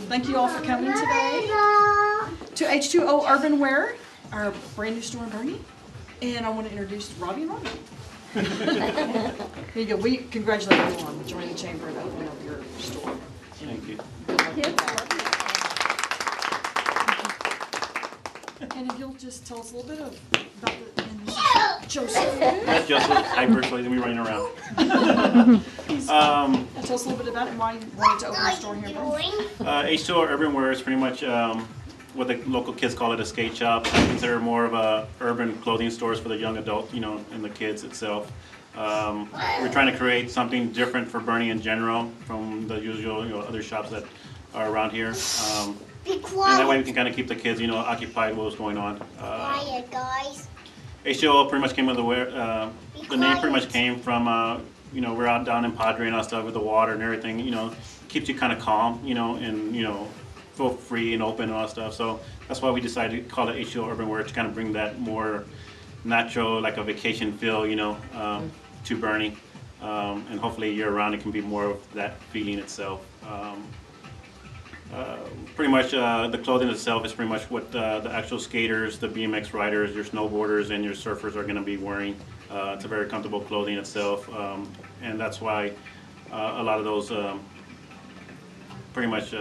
Thank you all for coming today to H2o Urban Wear, our brand new store in Boerne. And I want to introduce Robbie and Robbie. Here you go. We congratulate you on joining the chamber and opening up your store. Thank you. And if you'll just tell us a little bit about the Joseph. That's Joseph. Hyper, so he's gonna be running around. Tell us a little bit about it and why you wanted to open a store here in Boerne. H2o Urban Wear is pretty much what the local kids call it, a skate shop. I consider more of a urban clothing stores for the young adult, you know, and the kids itself. We're trying to create something different for Boerne in general from the usual, other shops that are around here. And that way we can kind of keep the kids, occupied with what's going on. Quiet, guys. H2o pretty much came with the name pretty much came from, we're out down in Padre and all stuff with the water and everything, keeps you kind of calm, and, feel free and open and all that stuff. So that's why we decided to call it H2o Urban Wear, to kind of bring that more natural, like a vacation feel, to Boerne. And hopefully year round it can be more of that feeling itself. Pretty much the clothing itself is pretty much what the actual skaters, the BMX riders, your snowboarders, and your surfers are going to be wearing. It's a very comfortable clothing itself, and that's why a lot of those pretty much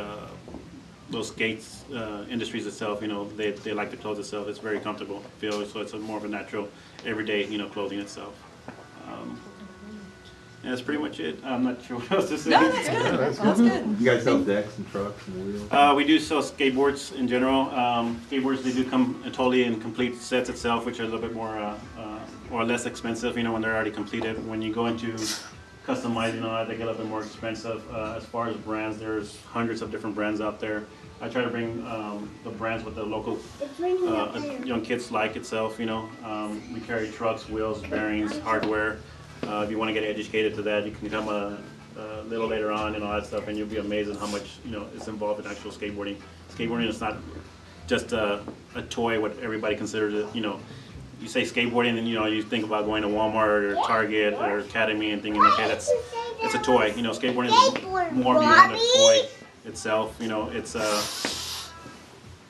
those skates industries itself, they like the clothes itself. It's very comfortable feel, so it's more of a natural, everyday, clothing itself. And that's pretty much it. I'm not sure what else to say. No, that's good. That's good. You guys sell decks and trucks and wheels? We do sell skateboards in general. Skateboards, they do come totally in complete sets itself, which are a little bit more or less expensive, when they're already completed. When you go into customizing, they get a little bit more expensive. As far as brands, there's hundreds of different brands out there. I try to bring the brands with the local young kids like itself. We carry trucks, wheels, bearings, hardware. If you want to get educated to that, you can come a little later on and all that stuff, and you'll be amazed at how much is involved in actual skateboarding. Skateboarding is not just a toy, what everybody considers it. You say skateboarding, and you think about going to Walmart or Target or Academy and thinking, okay, it's a toy. Skateboarding is more beyond a toy itself.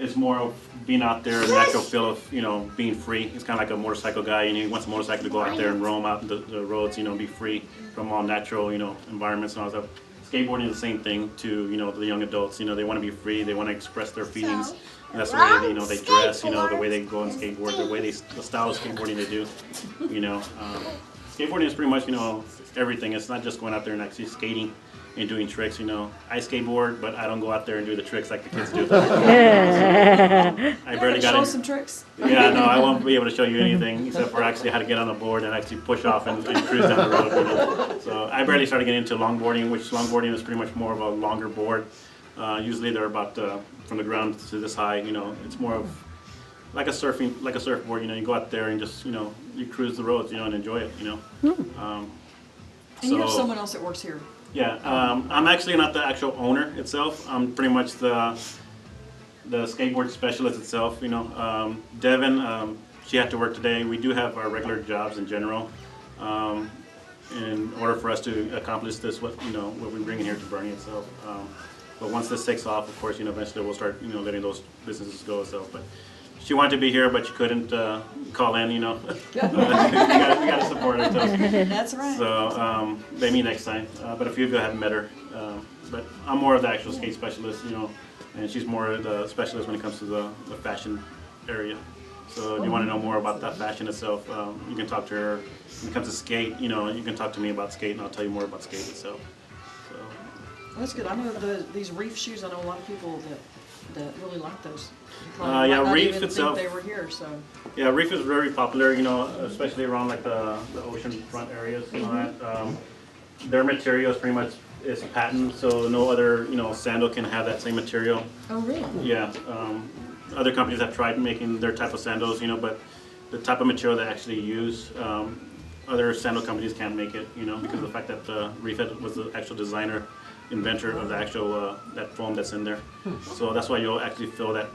It's more of being out there, a natural feel of, being free. It's kind of like a motorcycle guy, and he wants a motorcycle to go out there and roam out the roads, be free from all natural, environments and all that stuff. Skateboarding is the same thing to, the young adults. They want to be free, they want to express their feelings. And that's the way they dress, the way they go on skateboard, the style of skateboarding they do, Skateboarding is pretty much, everything. It's not just going out there and actually skating and doing tricks. I skateboard, but I don't go out there and do the tricks like the kids do. So, I barely got show some tricks. Yeah, no, I won't be able to show you anything except for actually how to get on the board and actually push off and cruise down the road. So I barely started getting into longboarding, which longboarding is pretty much more of a longer board. Usually they're about from the ground to this high. It's more of like a surfboard. You go out there and just you cruise the roads, and enjoy it. And you have someone else that works here. Yeah, I'm actually not the actual owner itself. I'm pretty much the skateboard specialist itself. Devin, she had to work today. We do have our regular jobs in general. In order for us to accomplish this, what we bring in here to Boerne itself. But once this takes off, of course, eventually we'll start letting those businesses go itself. But she wanted to be here, but she couldn't call in, we got to support her. That's right. So maybe next time. But a few of you haven't met her. But I'm more of the actual skate specialist, and she's more of the specialist when it comes to the fashion area. So if you want to know more about that fashion itself, you can talk to her. When it comes to skate, you can talk to me about skate, and I'll tell you more about skate itself. So. That's good. I know these reef shoes. I know a lot of people that really like those. Yeah, reef itself. They were here, so. Yeah, reef is very popular. Especially around like the ocean front areas. Their material is pretty much patent, so no other sandal can have that same material. Oh really? Yeah. Other companies have tried making their type of sandals, but the type of material they actually use, other sandal companies can't make it, because of the fact that Reef was the actual designer, inventor of the actual that foam that's in there. So that's why you'll actually feel that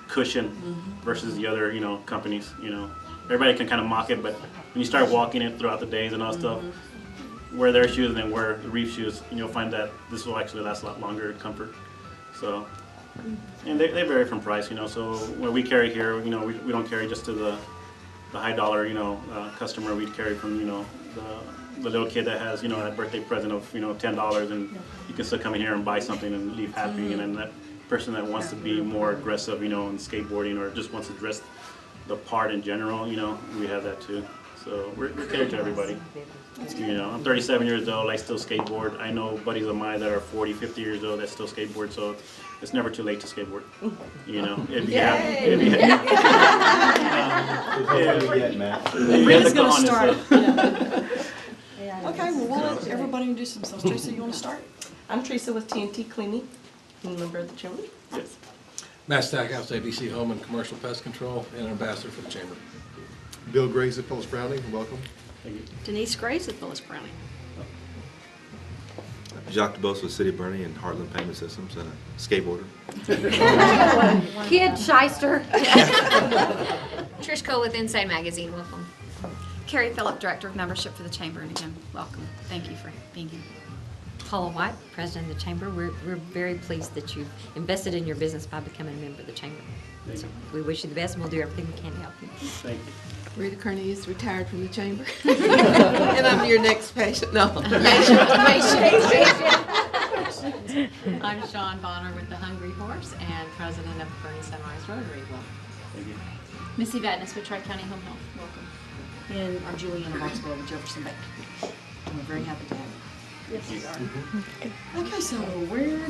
cushion versus the other companies. Everybody can kind of mock it, but when you start walking it throughout the days and all stuff, wear their shoes and then wear the Reef shoes, and you'll find that this will actually last a lot longer in comfort. So, and they vary from price, you know, so what we carry here, you know, we don't carry just to the high dollar, you know, customer. We carry from, you know, the little kid that has, you know, that birthday present of, you know, $10, and you can still come in here and buy something and leave happy, and then that person that wants to be more aggressive, you know, in skateboarding, or just wants to dress the part in general, you know, we have that too. So we're catered to everybody. You know, I'm 37 years old, I still skateboard. I know buddies of mine that are 40, 50 years old that still skateboard, so it's never too late to skateboard. You know, if you have Rita's gonna start. Okay, well, we'll let everybody introduce themselves. Teresa, you wanna start? I'm Teresa with TNT Cleaning, I'm a member of the chamber. Yes. Matt Stackhouse, ABC Home and Commercial Pest Control, and ambassador for the chamber. Bill Grace at Phyllis Browning, welcome. Thank you. Denise Grace at Phyllis Browning. Jacques DeBose with City of Boerne and Heartland Payment Systems, and a skateboarder. Kid shyster. Trish Cole with Inside Magazine, welcome. Carrie Phillip, Director of Membership for the Chamber, and again, welcome. Thank you for being here. Paula White, President of the Chamber. We're very pleased that you've invested in your business by becoming a member of the Chamber. So we wish you the best, and we'll do everything we can to help you. Thank you. Rita Kearney is retired from the chamber. And I'm your next patient, no. I'm Sean Bonner with the Hungry Horse and president of Boerne Sunrise Rotary. Welcome. Thank you. Missy Vadnais with Tri-County Home Health. Welcome. And I'm Juliana Boxwell with Jefferson Bank. And we're very happy to have you. Yes, we are. Okay, so where